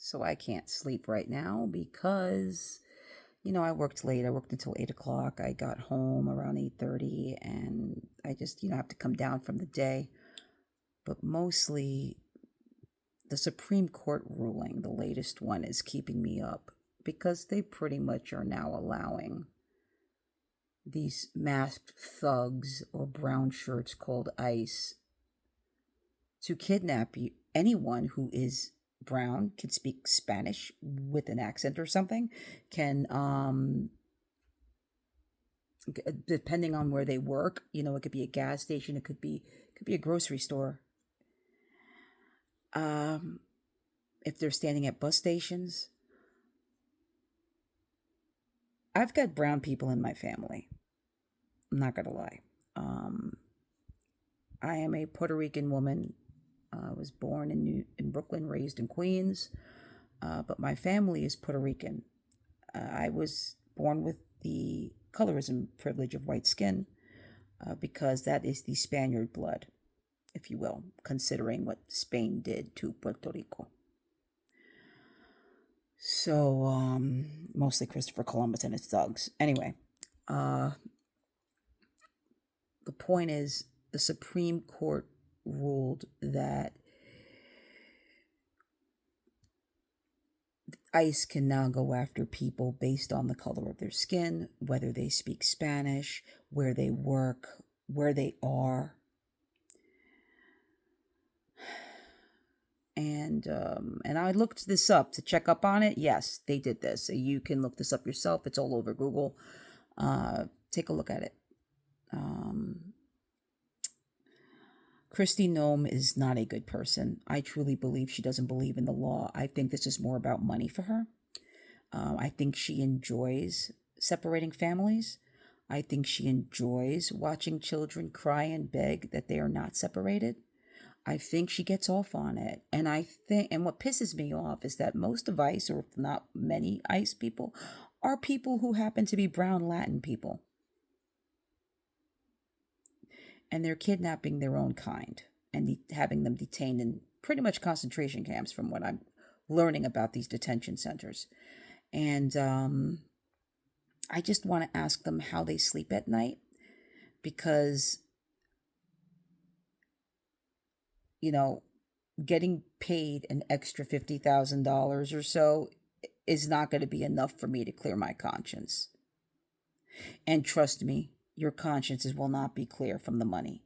So I can't sleep right now because, I worked late. I worked until 8 o'clock. I got home around 8:30, and I just, have to come down from the day. But mostly the Supreme Court ruling, the latest one, is keeping me up because they pretty much are now allowing these masked thugs or brown shirts called ICE to kidnap anyone who is brown, can speak Spanish with an accent or something, can depending on where they work, it could be a gas station, it could be a grocery store. If they're standing at bus stations. I've got brown people in my family. I'm not gonna lie. I am a Puerto Rican woman. I was born in Brooklyn, raised in Queens, but my family is Puerto Rican. I was born with the colorism privilege of white skin because that is the Spaniard blood, if you will, considering what Spain did to Puerto Rico. So, mostly Christopher Columbus and his thugs. Anyway, the point is, the Supreme Court ruled that ICE can now go after people based on the color of their skin, whether they speak Spanish, where they work, where they are. And I looked this up to check up on it. Yes, they did this. You can look this up yourself. It's all over Google. Take a look at it. Kristi Noem is not a good person. I truly believe she doesn't believe in the law. I think this is more about money for her. I think she enjoys separating families. I think she enjoys watching children cry and beg that they are not separated. I think she gets off on it. And what pisses me off is that most of ICE, or if not many ICE people, are people who happen to be brown Latin people. And they're kidnapping their own kind and having them detained in pretty much concentration camps, from what I'm learning about these detention centers. And I just want to ask them how they sleep at night, because getting paid an extra $50,000 or so is not going to be enough for me to clear my conscience. And trust me, your consciences will not be clear from the money.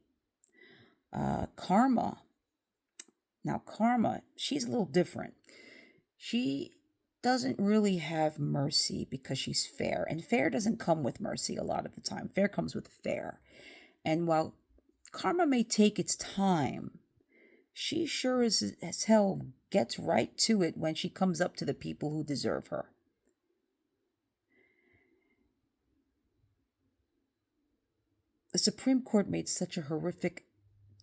Karma. Now, Karma, she's a little different. She doesn't really have mercy because she's fair. And fair doesn't come with mercy a lot of the time. Fair comes with fair. And while Karma may take its time, she sure as hell gets right to it when she comes up to the people who deserve her. The Supreme Court made such a horrific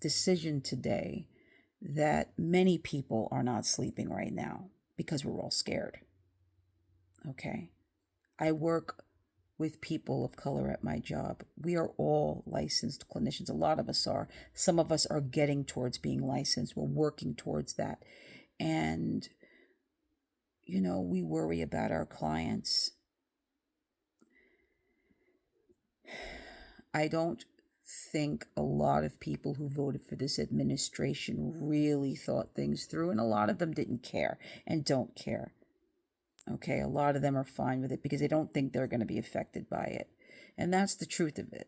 decision today that many people are not sleeping right now because we're all scared. Okay? I work with people of color at my job. We are all licensed clinicians. A lot of us are. Some of us are getting towards being licensed. We're working towards that. And, we worry about our clients. I don't think a lot of people who voted for this administration really thought things through, and a lot of them didn't care and don't care. Okay, a lot of them are fine with it because they don't think they're going to be affected by it. And that's the truth of it.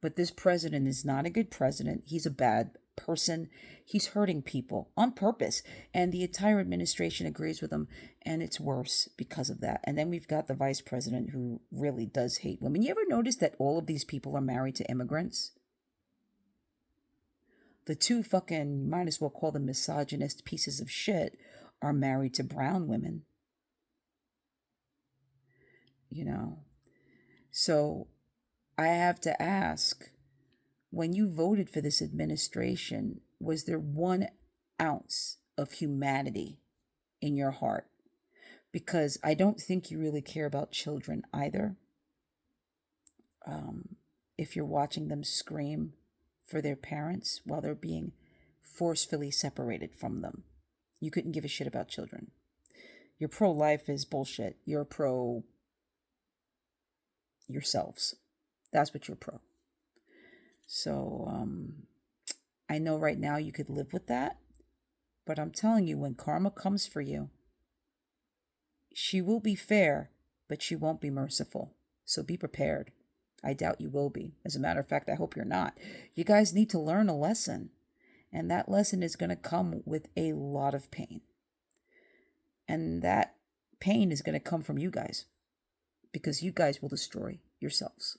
But this president is not a good president. He's a bad person. He's hurting people on purpose. And the entire administration agrees with him. And it's worse because of that. And then we've got the vice president who really does hate women. You ever notice that all of these people are married to immigrants? The two fucking, might as well call them misogynist pieces of shit, are married to brown women. So I have to ask, when you voted for this administration, was there 1 ounce of humanity in your heart? Because I don't think you really care about children either. If you're watching them scream for their parents while they're being forcefully separated from them, you couldn't give a shit about children. You're pro-life is bullshit. You're pro yourselves. That's what you're pro. So I know right now you could live with that, but I'm telling you, when karma comes for you, she will be fair, but she won't be merciful. So be prepared. I doubt you will be. As a matter of fact, I hope you're not. You guys need to learn a lesson, and that lesson is going to come with a lot of pain. And that pain is going to come from you guys, because you guys will destroy yourselves.